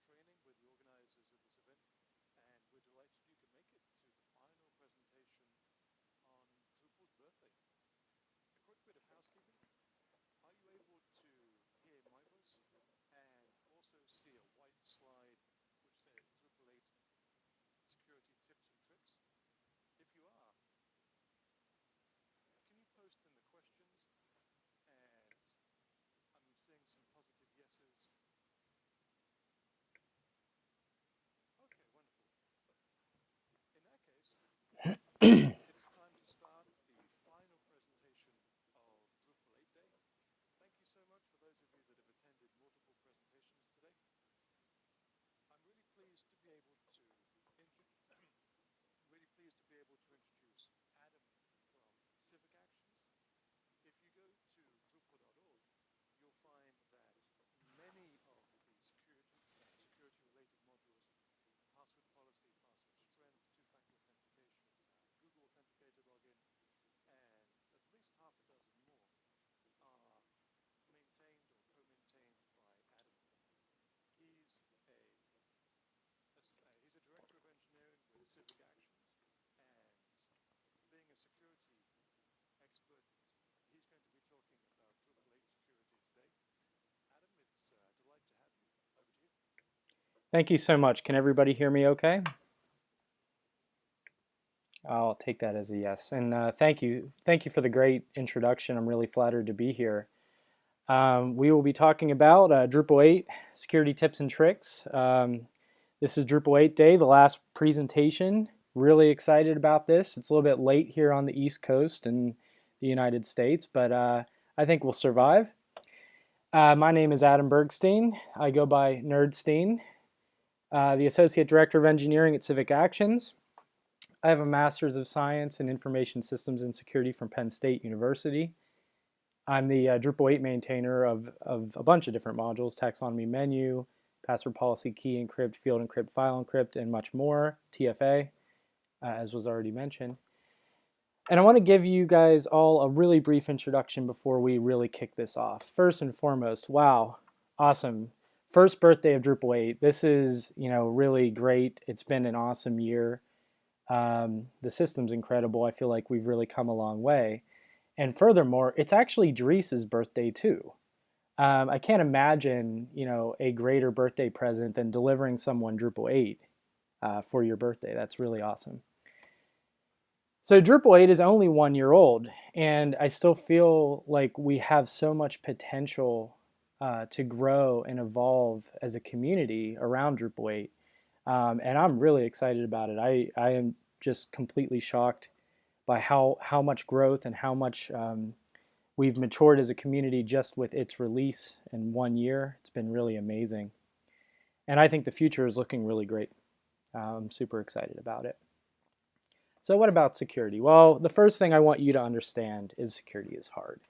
training. We're the organizers of this event, and we're delighted you can make it to the final presentation on Drupal's birthday. A quick bit of housekeeping. Are you able to hear my voice and also see a white slide which says Drupal 8 security tips and tricks? If you are, can you post in the questions? And I'm seeing some positive yeses. Okay, wonderful. In that case, it's time to start the final presentation of Drupal 8 Day. Thank you so much for those of you that have attended multiple presentations today. I'm really pleased to be able to introduce Adam from Civic Actions. If you go to drupal.org, you'll find that many of the security-related modules, password policy, password strength, two-factor authentication, Google Authenticator login, and at least half a dozen more are maintained or co-maintained by Adam. He's a director of engineering with Civic Actions, and being a security expert, he's going to be talking about Drupal 8 security today. Adam, it's a delight to have you. Over to you. Thank you so much. Can everybody hear me okay? I'll take that as a yes. And thank you for the great introduction. I'm really flattered to be here. We will be talking about Drupal 8 security tips and tricks. This is Drupal 8 Day, the last presentation. Really excited about this. It's a little bit late here on the East Coast in the United States, but I think we'll survive. My name is Adam Bergstein. I go by Nerdstein, the Associate Director of Engineering at Civic Actions. I have a Master's of Science in Information Systems and Security from Penn State University. I'm the Drupal 8 maintainer of a bunch of different modules: taxonomy menu, password policy, key encrypt, field encrypt, file encrypt, and much more, TFA, as was already mentioned. And I want to give you guys all a really brief introduction before we really kick this off. First and foremost, wow, awesome. First birthday of Drupal 8. This is, really great. It's been an awesome year. The system's incredible. I feel like we've really come a long way. And furthermore, it's actually Dries' birthday too. I can't imagine, a greater birthday present than delivering someone Drupal 8 for your birthday. That's really awesome. So Drupal 8 is only 1 year old, and I still feel like we have so much potential to grow and evolve as a community around Drupal 8. And I'm really excited about it. I am just completely shocked by how much growth and how much we've matured as a community just with its release in 1 year. It's been really amazing. And I think the future is looking really great. I'm super excited about it. So what about security? Well, the first thing I want you to understand is security is hard.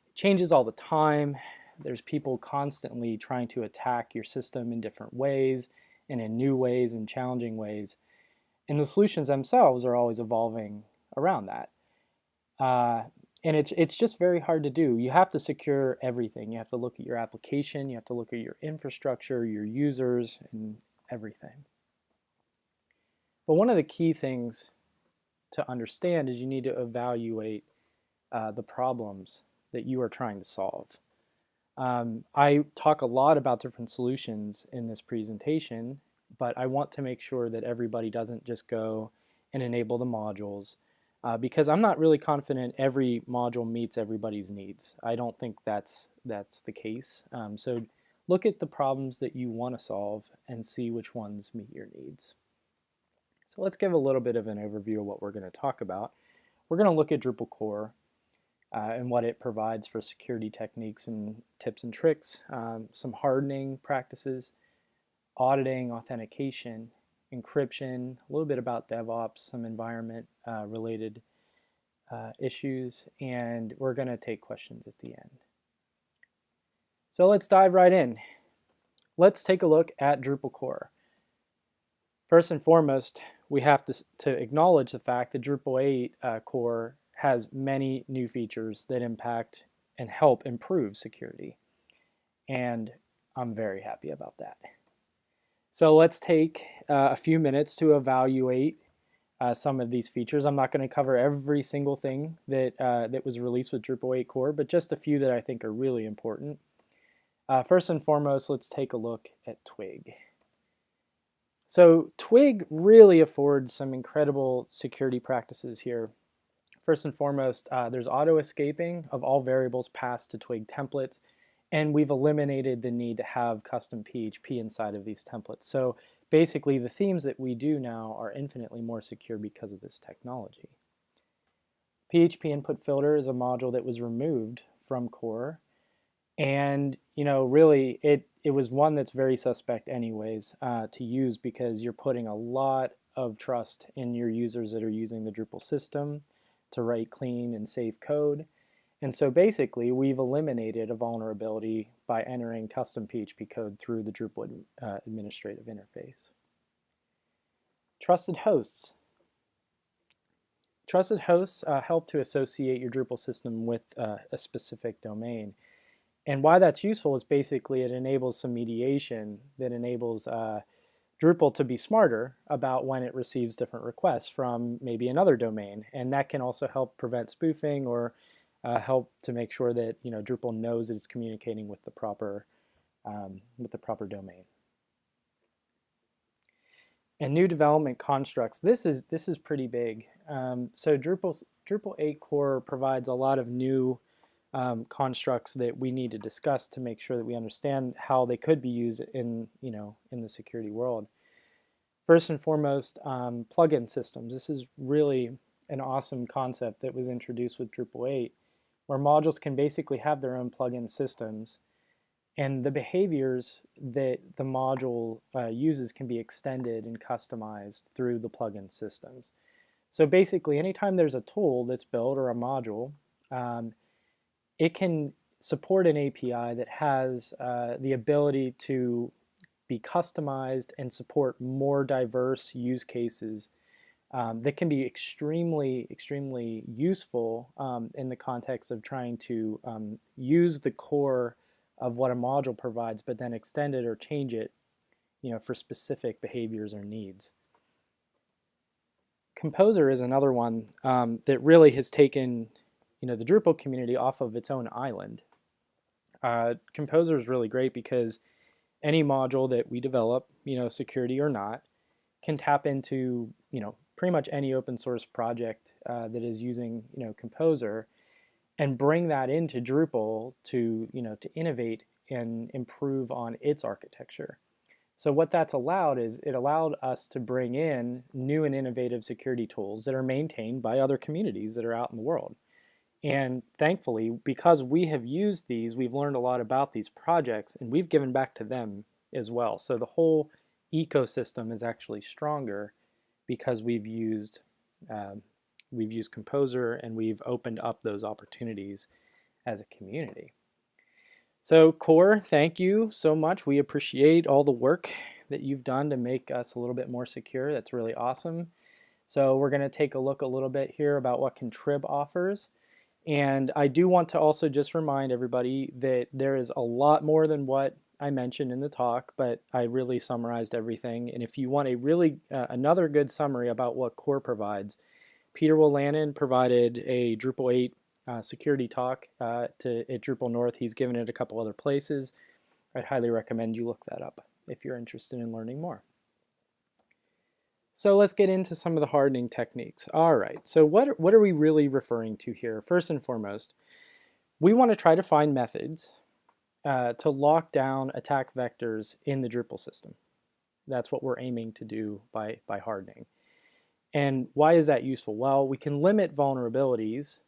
It changes all the time. There's people constantly trying to attack your system in different ways and in new ways and challenging ways. And the solutions themselves are always evolving around that. And it's just very hard to do. You have to secure everything. You have to look at your application, you have to look at your infrastructure, your users, and everything. But one of the key things to understand is you need to evaluate the problems that you are trying to solve. I talk a lot about different solutions in this presentation, but I want to make sure that everybody doesn't just go and enable the modules, because I'm not really confident every module meets everybody's needs. I don't think that's the case. So look at the problems that you want to solve and see which ones meet your needs. So let's give a little bit of an overview of what we're going to talk about. We're going to look at Drupal core and what it provides for security techniques and tips and tricks, some hardening practices, auditing, authentication, encryption, a little bit about DevOps, some environment related issues, and we're going to take questions at the end. So let's dive right in. Let's take a look at Drupal core. First and foremost, we have to acknowledge the fact that Drupal 8 core has many new features that impact and help improve security. And I'm very happy about that. So let's take a few minutes to evaluate some of these features. I'm not going to cover every single thing that was released with Drupal 8 core, but just a few that I think are really important. First and foremost, let's take a look at Twig. So Twig really affords some incredible security practices here. First and foremost, there's auto escaping of all variables passed to Twig templates, and we've eliminated the need to have custom PHP inside of these templates. So basically, the themes that we do now are infinitely more secure because of this technology. PHP input filter is a module that was removed from core, and really it was one that's very suspect anyways to use, because you're putting a lot of trust in your users that are using the Drupal system to write clean and safe code. And so basically we've eliminated a vulnerability by entering custom PHP code through the Drupal administrative interface. Trusted hosts. Trusted hosts help to associate your Drupal system with a specific domain. And why that's useful is basically it enables some mediation that enables Drupal to be smarter about when it receives different requests from maybe another domain. And that can also help prevent spoofing, or help to make sure that Drupal knows it's communicating with the proper domain. And new development constructs. This is pretty big. So Drupal 8 core provides a lot of new constructs that we need to discuss to make sure that we understand how they could be used in the security world. First and foremost, plugin systems. This is really an awesome concept that was introduced with Drupal 8, where modules can basically have their own plugin systems, and the behaviors that the module uses can be extended and customized through the plugin systems. So basically, anytime there's a tool that's built or a module, it can support an API that has the ability to be customized and support more diverse use cases that can be extremely, extremely useful in the context of trying to use the core of what a module provides, but then extend it or change it for specific behaviors or needs. Composer is another one that really has taken the Drupal community off of its own island. Composer is really great because any module that we develop, security or not, can tap into pretty much any open source project that is using Composer, and bring that into Drupal to to innovate and improve on its architecture. So what that's allowed is it allowed us to bring in new and innovative security tools that are maintained by other communities that are out in the world. And thankfully, because we have used these, we've learned a lot about these projects, and we've given back to them as well. So the whole ecosystem is actually stronger because we've used Composer, and we've opened up those opportunities as a community. So core, thank you so much. We appreciate all the work that you've done to make us a little bit more secure. That's really awesome. So we're going to take a look a little bit here about what Contrib offers. And I do want to also just remind everybody that there is a lot more than what I mentioned in the talk, but I really summarized everything. And if you want a really another good summary about what core provides, Peter Willanen provided a Drupal 8 security talk at Drupal North. He's given it a couple other places. I'd highly recommend you look that up if you're interested in learning more. So let's get into some of the hardening techniques. All right, so what are we really referring to here? First and foremost, we want to try to find methods to lock down attack vectors in the Drupal system. That's what we're aiming to do by hardening. And why is that useful? Well, we can limit vulnerabilities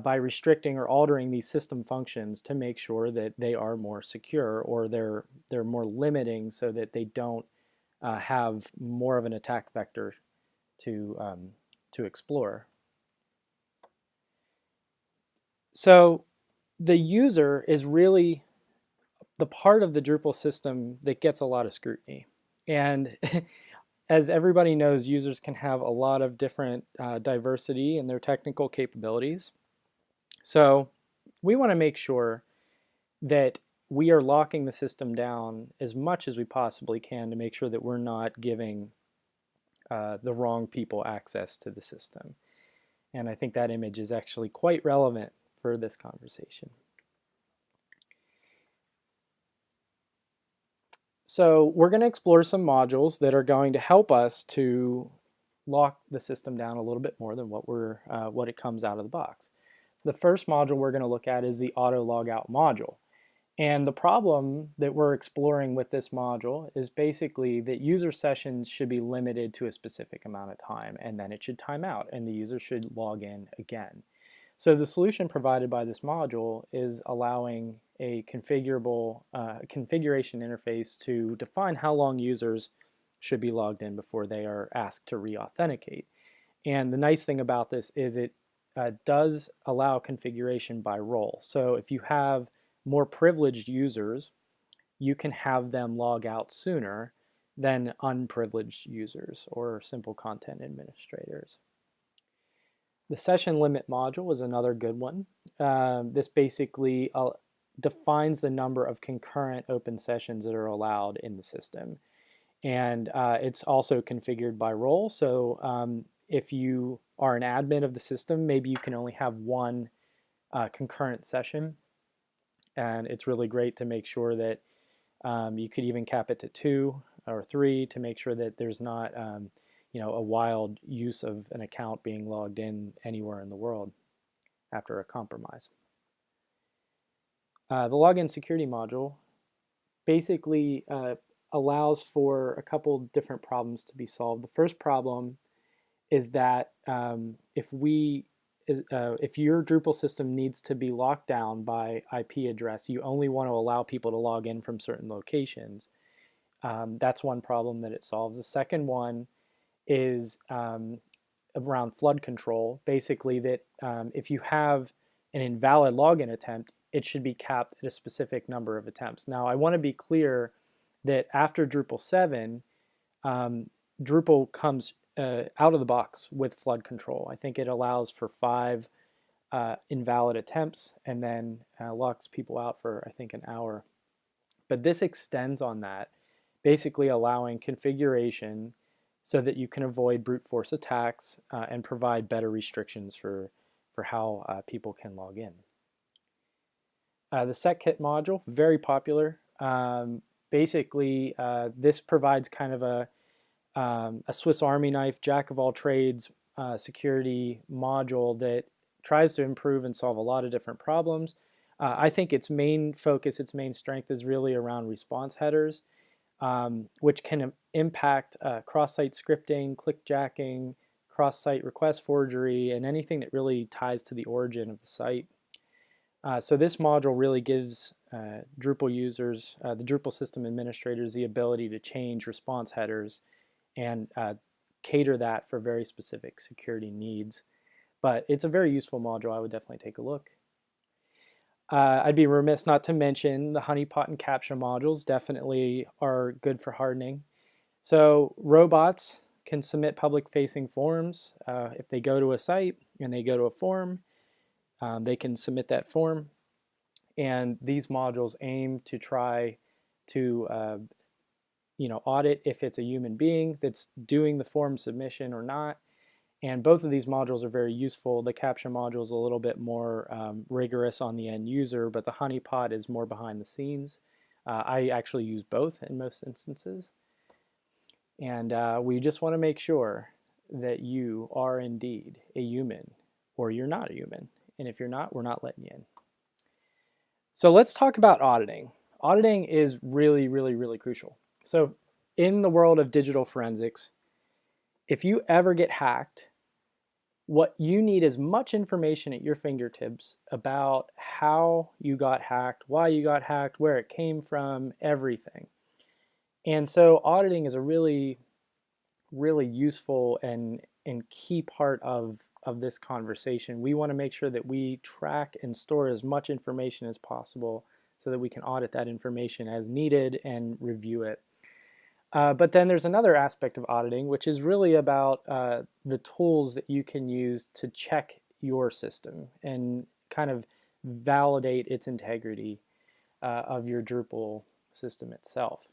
by restricting or altering these system functions to make sure that they are more secure, or they're more limiting so that they don't have more of an attack vector to explore. So the user is really the part of the Drupal system that gets a lot of scrutiny. And as everybody knows, users can have a lot of different diversity in their technical capabilities. So we want to make sure that we are locking the system down as much as we possibly can to make sure that we're not giving the wrong people access to the system. And I think that image is actually quite relevant for this conversation. So we're going to explore some modules that are going to help us to lock the system down a little bit more than what it comes out of the box. The first module we're going to look at is the auto logout module. And the problem that we're exploring with this module is basically that user sessions should be limited to a specific amount of time, and then it should time out and the user should log in again. So the solution provided by this module is allowing a configurable configuration interface to define how long users should be logged in before they are asked to re-authenticate. And the nice thing about this is it does allow configuration by role. So if you have more privileged users, you can have them log out sooner than unprivileged users or simple content administrators. The session limit module is another good one. This basically defines the number of concurrent open sessions that are allowed in the system. And it's also configured by role. So if you are an admin of the system, maybe you can only have one concurrent session. And it's really great to make sure that you could even cap it to 2 or 3 to make sure that there's not a wild use of an account being logged in anywhere in the world after a compromise. The login security module basically allows for a couple different problems to be solved. The first problem is that if your Drupal system needs to be locked down by IP address, you only want to allow people to log in from certain locations. That's one problem that it solves. The second one is around flood control. Basically that if you have an invalid login attempt, it should be capped at a specific number of attempts. Now I want to be clear that after Drupal 7, Drupal comes out of the box with flood control. I think it allows for 5 invalid attempts and then locks people out for, I think, an hour. But this extends on that, basically allowing configuration so that you can avoid brute force attacks and provide better restrictions for how people can log in. The SECKIT module, very popular. Basically, this provides kind of a Swiss Army knife, jack of all trades security module that tries to improve and solve a lot of different problems. I think its main focus, its main strength is really around response headers, which can impact cross-site scripting, clickjacking, cross-site request forgery, and anything that really ties to the origin of the site. So this module really gives Drupal users, the Drupal system administrators, the ability to change response headers and cater that for very specific security needs. But it's a very useful module. I would definitely take a look. I'd be remiss not to mention the HONEYPOT and CAPTCHA modules definitely are good for hardening. So robots can submit public-facing forms. If they go to a site and they go to a form, they can submit that form. And these modules aim to try to audit if it's a human being that's doing the form submission or not. And both of these modules are very useful. The CAPTCHA module is a little bit more rigorous on the end user, but the HONEYPOT is more behind the scenes. I actually use both in most instances. And we just want to make sure that you are indeed a human, or you're not a human. And if you're not, we're not letting you in. So let's talk about auditing. Auditing is really, really, really crucial. So in the world of digital forensics, if you ever get hacked, what you need is much information at your fingertips about how you got hacked, why you got hacked, where it came from, everything. And so auditing is a really, really useful and key part of this conversation. We want to make sure that we track and store as much information as possible so that we can audit that information as needed and review it. But then there's another aspect of auditing, which is really about the tools that you can use to check your system and kind of validate its integrity. of your Drupal system itself.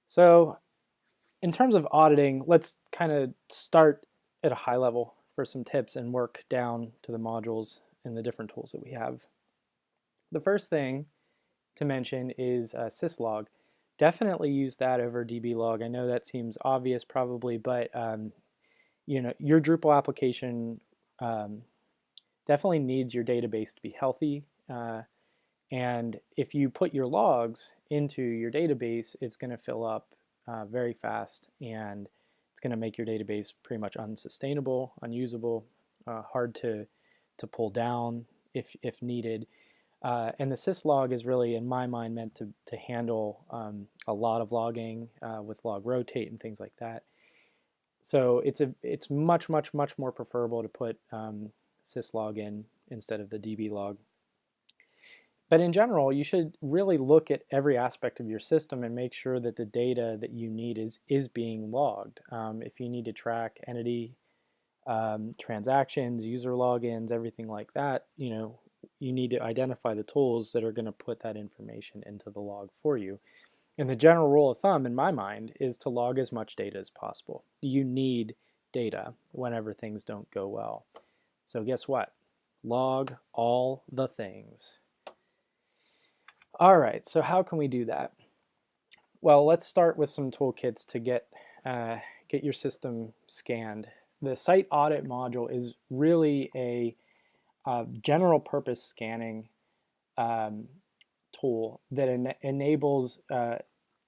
So in terms of auditing, let's kind of start at a high level for some tips and work down to the modules and the different tools that we have. The first thing to mention is syslog. Definitely use that over dblog. I know that seems obvious probably, but you know, your Drupal application definitely needs your database to be healthy. And if you put your logs into your database, it's going to fill up very fast, and it's going to make your database pretty much unsustainable, unusable, hard to pull down if needed. And the syslog is really, in my mind, meant to handle a lot of logging with log rotate and things like that. So it's much more preferable to put syslog in instead of the db log. But in general, you should really look at every aspect of your system and make sure that the data that you need is being logged. If you need to track entity transactions, user logins, everything like that, you know, you need to identify the tools that are going to put that information into the log for you. And the general rule of thumb, in my mind, is to log as much data as possible. You need data whenever things don't go well. So guess what? Log all the things. All right, so how can we do that? Well, let's start with some toolkits to get your system scanned. The site audit module is really a general purpose scanning tool that enables a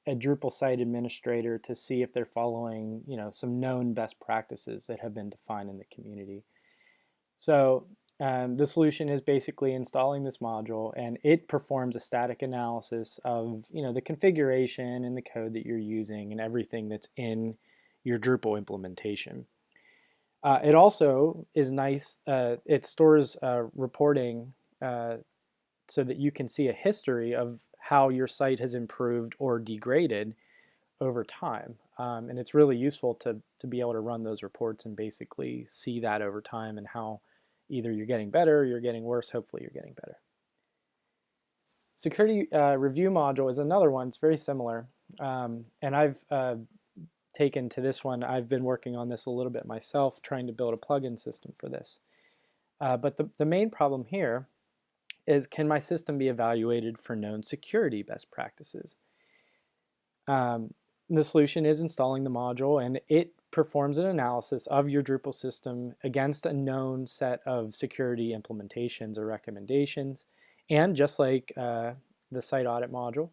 Drupal site administrator to see if they're following, you know, some known best practices that have been defined in the community. So the solution is basically installing this module, and it performs a static analysis of, you know, the configuration and the code that you're using and everything that's in your Drupal implementation. It also is nice. It stores reporting so that you can see a history of how your site has improved or degraded over time. And it's really useful to be able to run those reports and basically see that over time and how either you're getting better, you're getting worse, hopefully you're getting better. Security review module is another one. It's very similar. And I've taken to this one. I've been working on this a little bit myself, trying to build a plugin system for this. But the main problem here is, can my system be evaluated for known security best practices? The solution is installing the module, and it performs an analysis of your Drupal system against a known set of security implementations or recommendations. And just like the site audit module,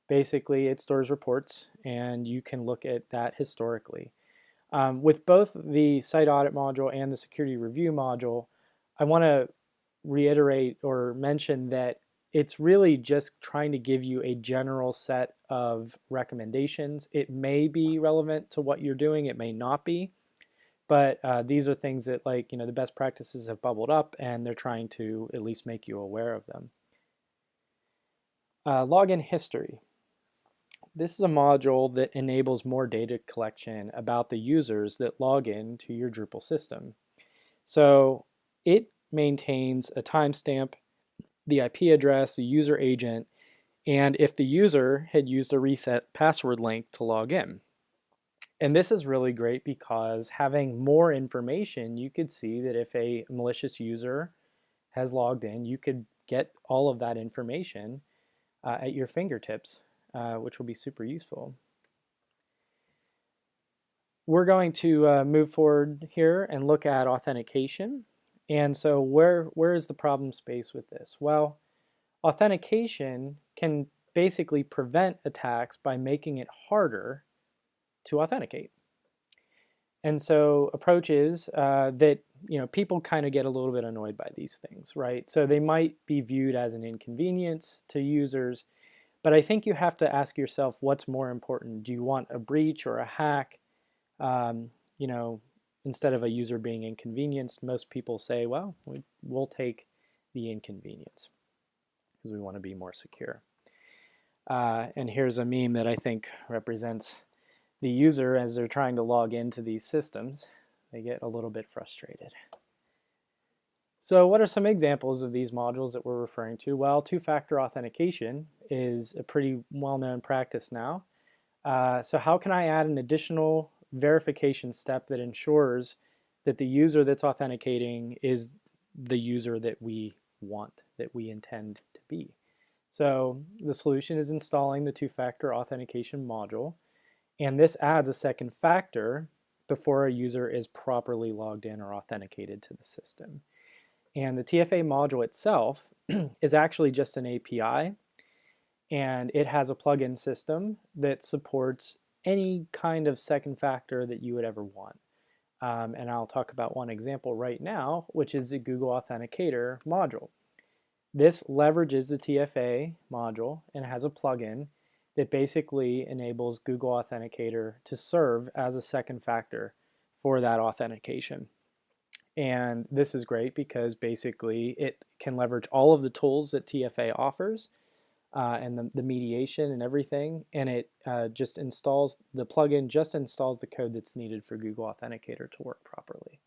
basically it stores reports, and you can look at that historically. With both the site audit module and the security review module, I want to reiterate or mention that it's really just trying to give you a general set of recommendations. It may be relevant to what you're doing, it may not be, but these are things that, like, you know, the best practices have bubbled up, and they're trying to at least make you aware of them. Login history. This is a module that enables more data collection about the users that log in to your Drupal system. So it maintains a timestamp, the IP address, the user agent, and if the user had used a reset password link to log in. And this is really great because having more information, you could see that if a malicious user has logged in, you could get all of that information at your fingertips, which will be super useful. We're going to move forward here and look at authentication. And so where is the problem space with this? Well, authentication can basically prevent attacks by making it harder to authenticate. And so approaches that, you know, people kind of get a little bit annoyed by these things, right? So they might be viewed as an inconvenience to users, but I think you have to ask yourself, what's more important? Do you want a breach or a hack? You know, instead of a user being inconvenienced, most people say, well, we'll take the inconvenience because we want to be more secure. And here's a meme that I think represents the user as they're trying to log into these systems. They get a little bit frustrated. So what are some examples of these modules that we're referring to? Well, two-factor authentication is a pretty well-known practice now. So how can I add an additional verification step that ensures that the user that's authenticating is the user that we want, that we intend to be? So the solution is installing the two-factor authentication module, and this adds a second factor before a user is properly logged in or authenticated to the system. And the TFA module itself is actually just an API, and it has a plugin system that supports any kind of second factor that you would ever want. And I'll talk about one example right now, which is the Google Authenticator module. This leverages the TFA module and has a plugin that basically enables Google Authenticator to serve as a second factor for that authentication. And this is great because basically it can leverage all of the tools that TFA offers and the mediation and everything, and it just installs, the plugin just installs the code that's needed for Google Authenticator to work properly.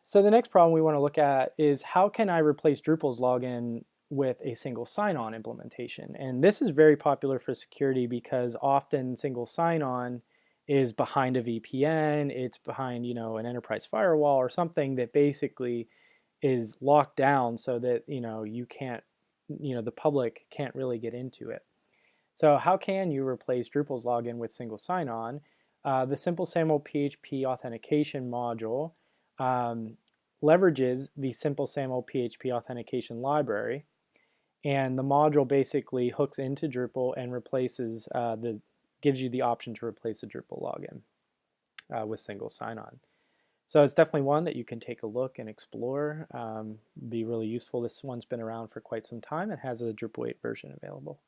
So the next problem we want to look at is how can I replace Drupal's login with a single sign-on implementation? And this is very popular for security because often single sign-on is behind a VPN, it's behind, you know, an enterprise firewall or something that basically is locked down so that, you know, you can't, you know, the public can't really get into it. So how can you replace Drupal's login with single sign-on? The SIMPLESAMLPHP authentication module leverages the SIMPLESAMLPHP authentication library, and the module basically hooks into Drupal and replaces gives you the option to replace the Drupal login with single sign-on. So it's definitely one that you can take a look and explore. Be really useful. This one's been around for quite some time. It has a Drupal 8 version available.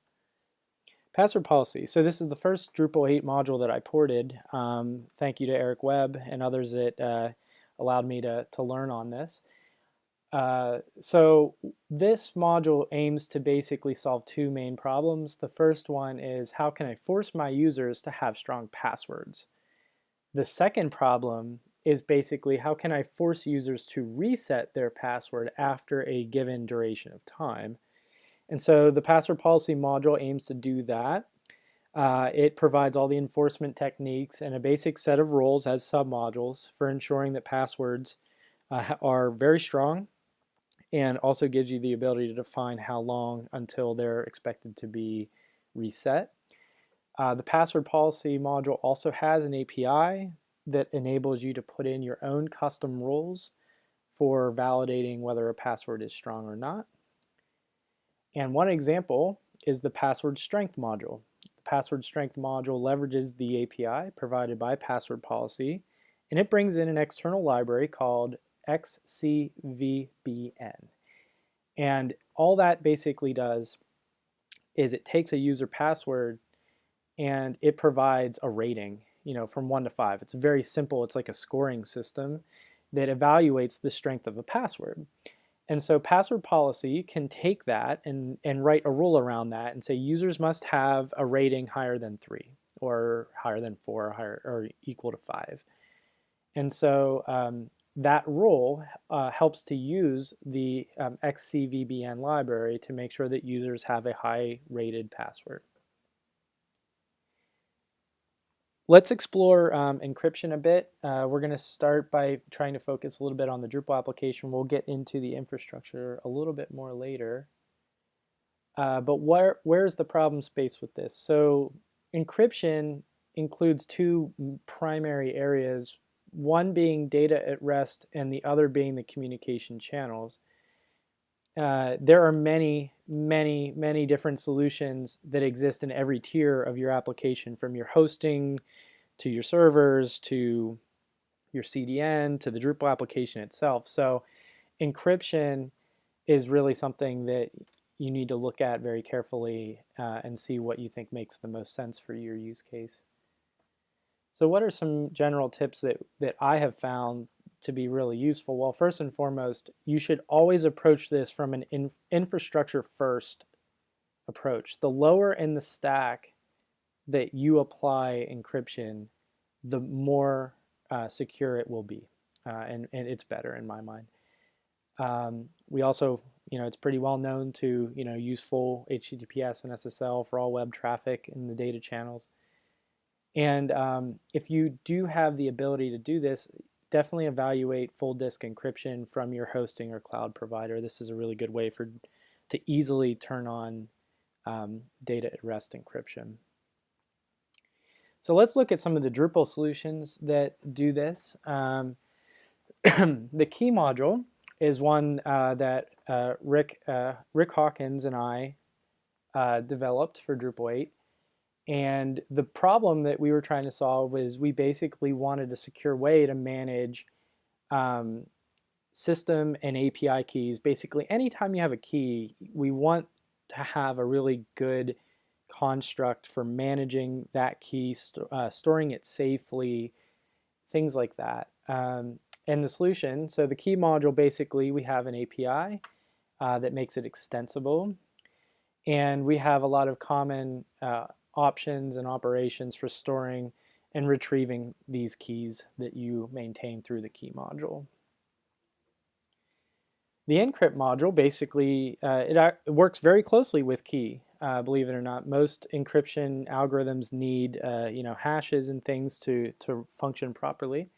Password policy. So this is the first Drupal 8 module that I ported. Thank you to Eric Webb and others that allowed me to learn on this. So this module aims to basically solve two main problems. The first one is how can I force my users to have strong passwords? The second problem is basically how can I force users to reset their password after a given duration of time? And so the password policy module aims to do that. It provides all the enforcement techniques and a basic set of rules as submodules for ensuring that passwords are very strong, and also gives you the ability to define how long until they're expected to be reset. The password policy module also has an API that enables you to put in your own custom rules for validating whether a password is strong or not. And one example is the password strength module. The password strength module leverages the API provided by password policy, and it brings in an external library called XCVBN. And all that basically does is it takes a user password and it provides a rating, you know, from 1 to 5. It's very simple. It's like a scoring system that evaluates the strength of a password. And so password policy can take that and write a rule around that and say users must have a rating higher than 3 or higher than 4 or higher or equal to 5. And so that rule helps to use the XCVBN library to make sure that users have a high rated password. Let's explore encryption a bit. We're going to start by trying to focus a little bit on the Drupal application. We'll get into the infrastructure a little bit more later. But where's the problem space with this? So encryption includes two primary areas, one being data at rest and the other being the communication channels. There are many different solutions that exist in every tier of your application, from your hosting to your servers to your CDN to the Drupal application itself. So encryption is really something that you need to look at very carefully and see what you think makes the most sense for your use case. So what are some general tips that I have found to be really useful? Well, first and foremost, you should always approach this from an infrastructure first approach. The lower in the stack that you apply encryption, the more secure it will be. and it's better in my mind. We also, it's pretty well known to, use full HTTPS and SSL for all web traffic in the data channels. And if you do have the ability to do this, definitely evaluate full disk encryption from your hosting or cloud provider. This is a really good way to easily turn on data at rest encryption. So let's look at some of the Drupal solutions that do this. The key module is one that Rick Hawkins and I developed for Drupal 8. And the problem that we were trying to solve is we basically wanted a secure way to manage system and API keys. Basically, anytime you have a key, we want to have a really good construct for managing that key, storing it safely, things like that. And the solution, so the key module, basically, we have an API that makes it extensible. And we have a lot of common options and operations for storing and retrieving these keys that you maintain through the key module. The encrypt module basically it works very closely with key. Believe it or not, most encryption algorithms need hashes and things to function properly.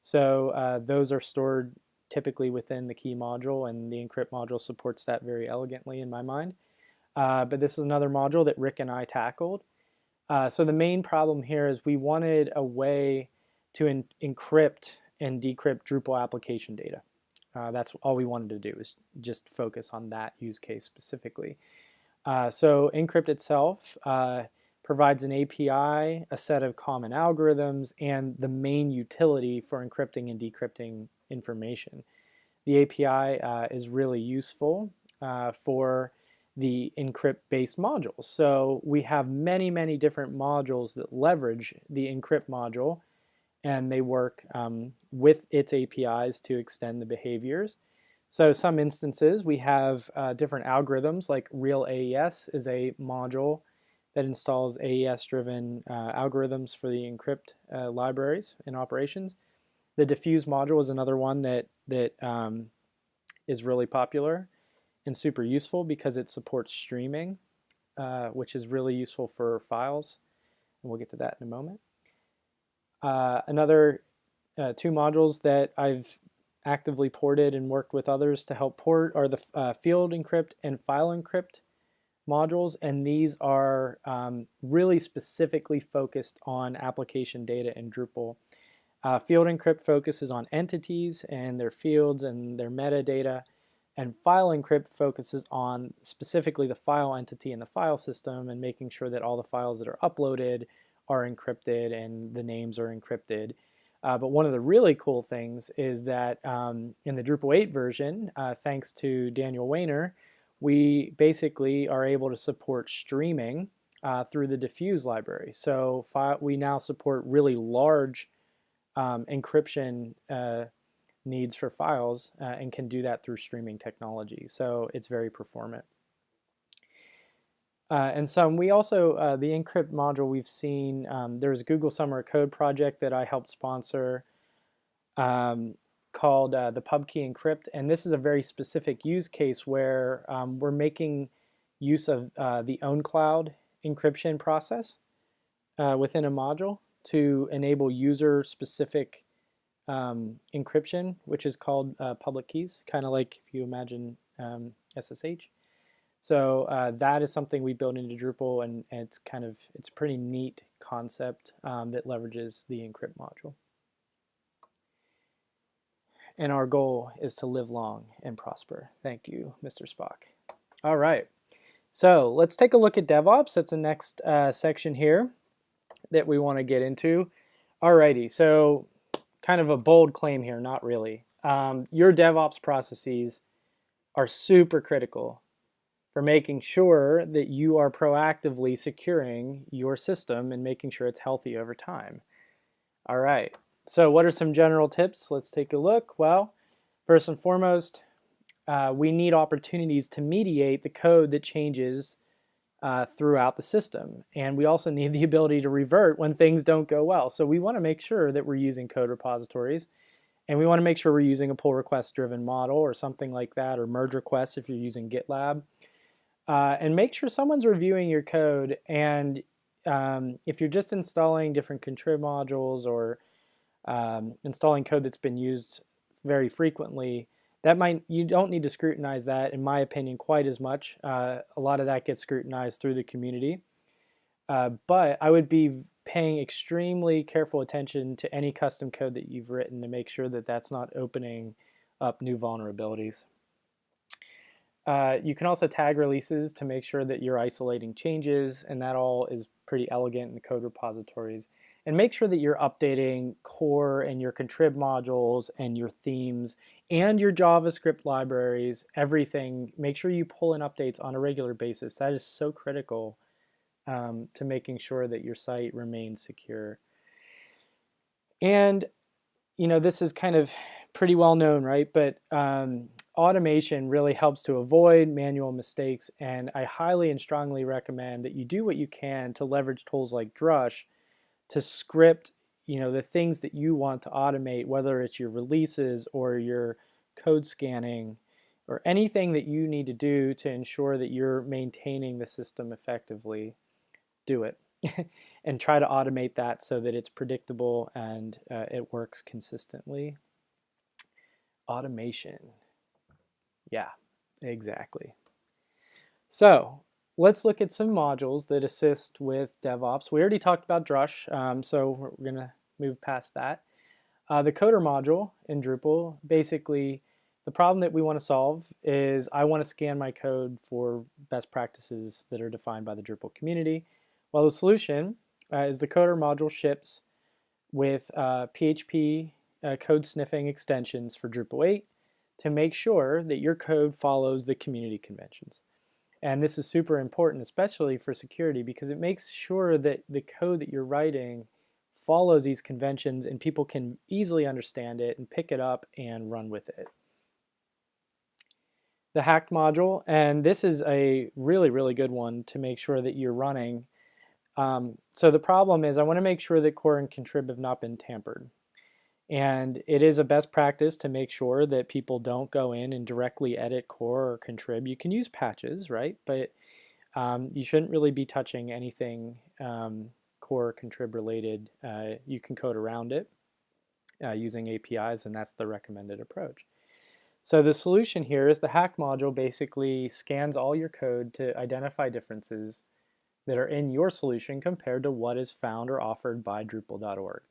So those are stored typically within the key module, and the encrypt module supports that very elegantly in my mind. But this is another module that Rick and I tackled. So the main problem here is we wanted a way to encrypt and decrypt Drupal application data. That's all we wanted to do, is just focus on that use case specifically. So encrypt itself provides an API, a set of common algorithms, and the main utility for encrypting and decrypting information. The API is really useful for the encrypt-based modules. So we have many, many different modules that leverage the encrypt module, and they work with its APIs to extend the behaviors. So some instances we have different algorithms, like Real AES is a module that installs AES-driven algorithms for the encrypt libraries and operations. The diffuse module is another one that is really popular and super useful because it supports streaming, which is really useful for files, and we'll get to that in a moment. Another two modules that I've actively ported and worked with others to help port are the field encrypt and file encrypt modules, and these are really specifically focused on application data in Drupal. Field encrypt focuses on entities and their fields and their metadata, and file encrypt focuses on specifically the file entity and the file system and making sure that all the files that are uploaded are encrypted and the names are encrypted. But one of the really cool things is that in the Drupal 8 version, thanks to Daniel Weiner, we basically are able to support streaming through the diffuse library. So we now support really large encryption needs for files and can do that through streaming technology. So it's very performant. And we also, the encrypt module we've seen, there's a Google Summer Code project that I helped sponsor called the PubKey Encrypt, and this is a very specific use case where we're making use of the OwnCloud encryption process within a module to enable user-specific encryption, which is called public keys, kind of like if you imagine SSH. So that is something we built into Drupal, and it's a pretty neat concept that leverages the encrypt module. And our goal is to live long and prosper. Thank you, Mr. Spock. All right, so let's take a look at DevOps. That's the next section here that we want to get into. Alrighty, so kind of a bold claim here, not really. Your DevOps processes are super critical for making sure that you are proactively securing your system and making sure it's healthy over time. All right, so what are some general tips? Let's take a look. Well, first and foremost, we need opportunities to mediate the code that changes throughout the system. And we also need the ability to revert when things don't go well. So we want to make sure that we're using code repositories And we want to make sure we're using a pull request driven model or something like that, or merge requests if you're using GitLab. And make sure someone's reviewing your code. And if you're just installing different contrib modules or installing code that's been used very frequently, you don't need to scrutinize that, in my opinion, quite as much. A lot of that gets scrutinized through the community. But I would be paying extremely careful attention to any custom code that you've written to make sure that that's not opening up new vulnerabilities. You can also tag releases to make sure that you're isolating changes, and that all is pretty elegant in the code repositories. And make sure that you're updating core and your contrib modules and your themes and your JavaScript libraries, everything. Make sure you pull in updates on a regular basis. That is so critical to making sure that your site remains secure. And, you know, this is kind of pretty well known, right? But automation really helps to avoid manual mistakes, and I highly and strongly recommend that you do what you can to leverage tools like Drush to script, you know, the things that you want to automate, whether it's your releases or your code scanning or anything that you need to do to ensure that you're maintaining the system effectively. Do it and try to automate that so that it's predictable and it works consistently. Automation. Yeah, exactly. So let's look at some modules that assist with DevOps. We already talked about Drush, so we're going to move past that. The coder module in Drupal, basically the problem that we want to solve is I want to scan my code for best practices that are defined by the Drupal community. Well, the solution is the coder module ships with PHP code sniffing extensions for Drupal 8 to make sure that your code follows the community conventions. And this is super important, especially for security, because it makes sure that the code that you're writing follows these conventions and people can easily understand it and pick it up and run with it. The hacked module, and this is a really, really good one to make sure that you're running. So the problem is I want to make sure that core and contrib have not been tampered. And it is a best practice to make sure that people don't go in and directly edit core or contrib. You can use patches, right? But you shouldn't really be touching anything core or contrib related. You can code around it using APIs, and that's the recommended approach. So the solution here is the hack module basically scans all your code to identify differences that are in your solution compared to what is found or offered by Drupal.org.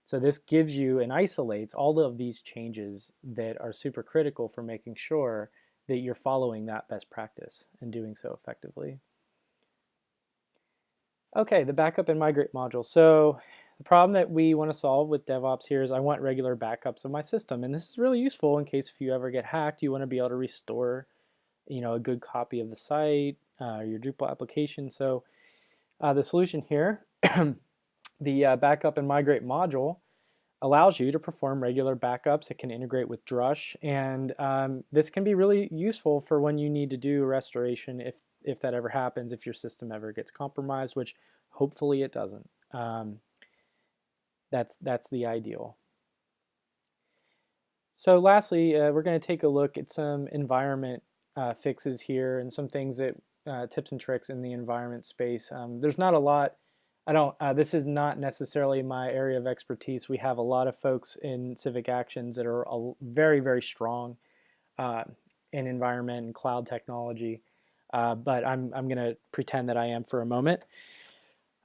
So this gives you and isolates all of these changes that are super critical for making sure that you're following that best practice and doing so effectively. Okay, the backup and migrate module. So the problem that we want to solve with DevOps here is I want regular backups of my system, and this is really useful in case if you ever get hacked, you want to be able to restore, you know, a good copy of the site, your Drupal application. So the solution here, the backup and migrate module, allows you to perform regular backups. It can integrate with Drush, and this can be really useful for when you need to do restoration if that ever happens, if your system ever gets compromised, which hopefully it doesn't. That's the ideal. So lastly, we're going to take a look at some environment fixes here and some things that tips and tricks in the environment space. There's not a lot. This is not necessarily my area of expertise. We have a lot of folks in Civic Actions that are very, very strong in environment and cloud technology, but I'm going to pretend that I am for a moment.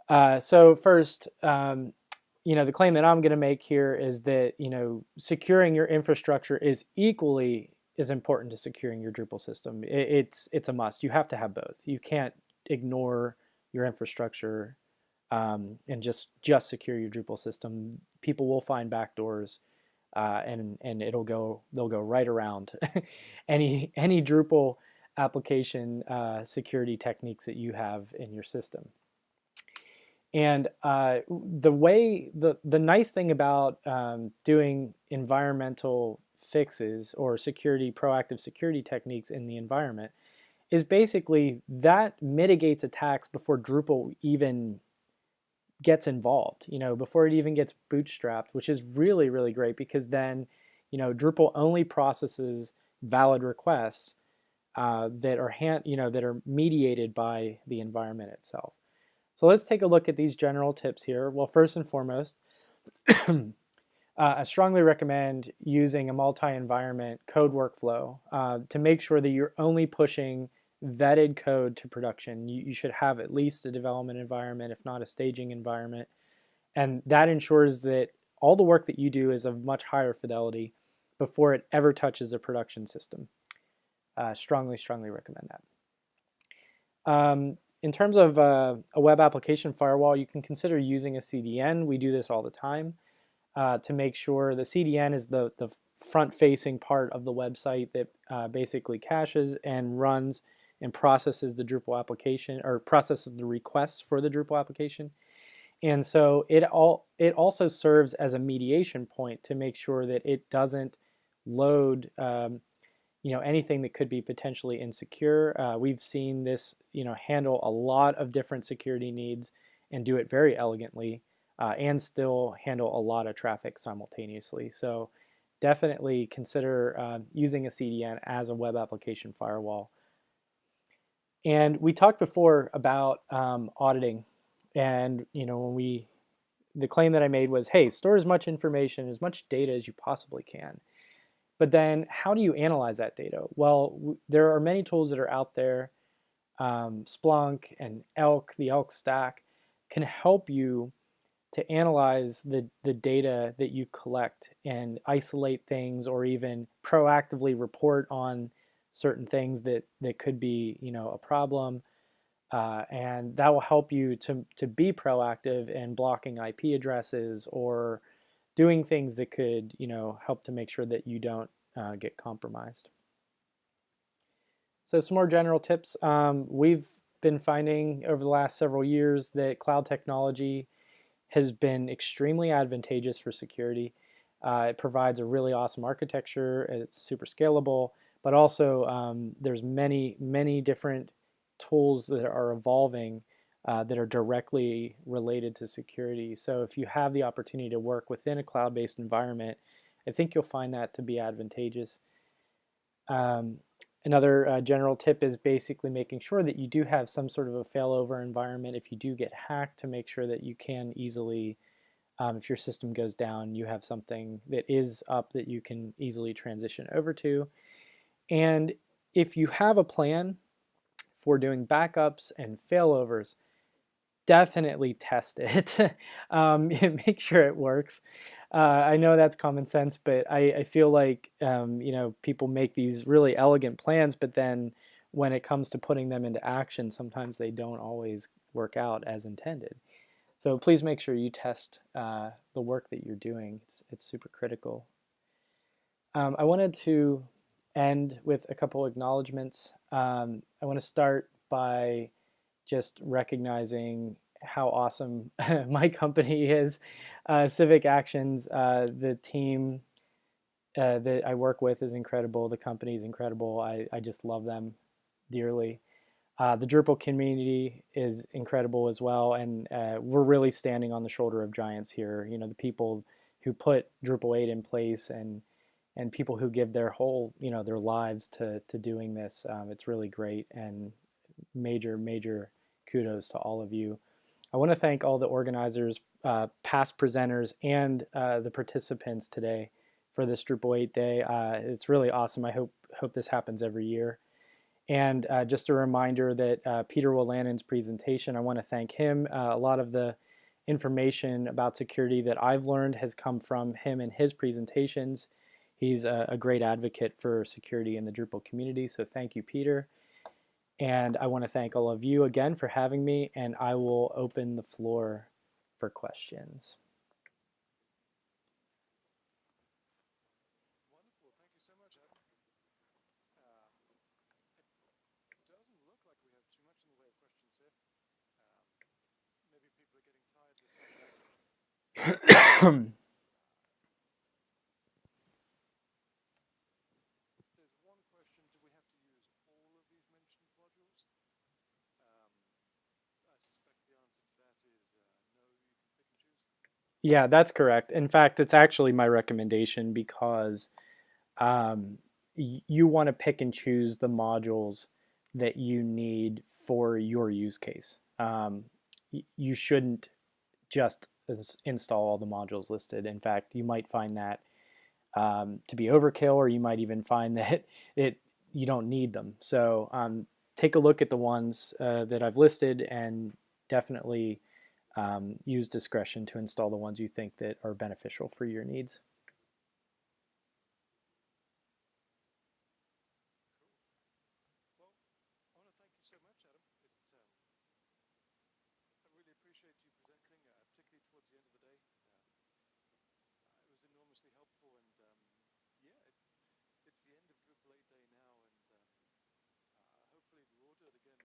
So first, you know, the claim that I'm going to make here is that, you know, securing your infrastructure is equally as important to securing your Drupal system. It's a must. You have to have both. You can't ignore your infrastructure and just secure your Drupal system. People will find backdoors, and they'll go right around any Drupal application security techniques that you have in your system. And the nice thing about doing environmental fixes or proactive security techniques in the environment is basically that mitigates attacks before Drupal even gets involved, you know, before it even gets bootstrapped, which is really, really great, because then Drupal only processes valid requests that are that are mediated by the environment itself. So let's take a look at these general tips here. Well, first and foremost, I strongly recommend using a multi-environment code workflow to make sure that you're only pushing vetted code to production. You should have at least a development environment, if not a staging environment. And that ensures that all the work that you do is of much higher fidelity before it ever touches a production system. Strongly recommend that. In terms of a web application firewall, you can consider using a CDN. We do this all the time to make sure the CDN is the front-facing part of the website that basically caches and runs and processes the Drupal application, or processes the requests for the Drupal application. And so it also serves as a mediation point to make sure that it doesn't load anything that could be potentially insecure. We've seen this handle a lot of different security needs and do it very elegantly and still handle a lot of traffic simultaneously. So definitely consider using a CDN as a web application firewall. And we talked before about auditing, and the claim that I made was, hey, store as much information, as much data as you possibly can. But then how do you analyze that data? Well, there are many tools that are out there. Splunk and ELK, the ELK stack, can help you to analyze the data that you collect and isolate things, or even proactively report on certain things that could be a problem. And that will help you to be proactive in blocking IP addresses or doing things that could help to make sure that you don't get compromised. So some more general tips. We've been finding over the last several years that cloud technology has been extremely advantageous for security. It provides a really awesome architecture. It's super scalable, but also there's many different tools that are evolving that are directly related to security. So if you have the opportunity to work within a cloud-based environment, I think you'll find that to be advantageous. Another general tip is basically making sure that you do have some sort of a failover environment if you do get hacked, to make sure that you can easily, if your system goes down, you have something that is up that you can easily transition over to. And if you have a plan for doing backups and failovers, definitely test it. Make sure it works. I know that's common sense, but I feel like people make these really elegant plans, but then when it comes to putting them into action, sometimes they don't always work out as intended. So please make sure you test the work that you're doing. It's super critical. I wanted to end with a couple acknowledgments. I want to start by just recognizing how awesome my company is. Civic Actions, the team that I work with is incredible. The company is incredible. I just love them dearly. The Drupal community is incredible as well, and we're really standing on the shoulder of giants here. The people who put Drupal 8 in place and people who give their whole, their lives to doing this. It's really great, and major kudos to all of you. I want to thank all the organizers, past presenters, and the participants today for this Drupal 8 day. It's really awesome. I hope this happens every year. And just a reminder that Peter Willanen's presentation, I want to thank him. A lot of the information about security that I've learned has come from him and his presentations. He's a great advocate for security in the Drupal community, so thank you, Peter. And I want to thank all of you again for having me, and I will open the floor for questions. Wonderful. Thank you so much, Adam. It doesn't look like we have too much in the way of questions here. Maybe people are getting tired this time of day. There's one question: do we have to use all of these mentioned modules? I suspect the answer to that is no. You can pick and choose. Yeah, that's correct. In fact, it's actually my recommendation because you want to pick and choose the modules that you need for your use case. You shouldn't just install all the modules listed. In fact, you might find that to be overkill, or you might even find that you don't need them. So take a look at the ones that I've listed, and definitely use discretion to install the ones you think that are beneficial for your needs.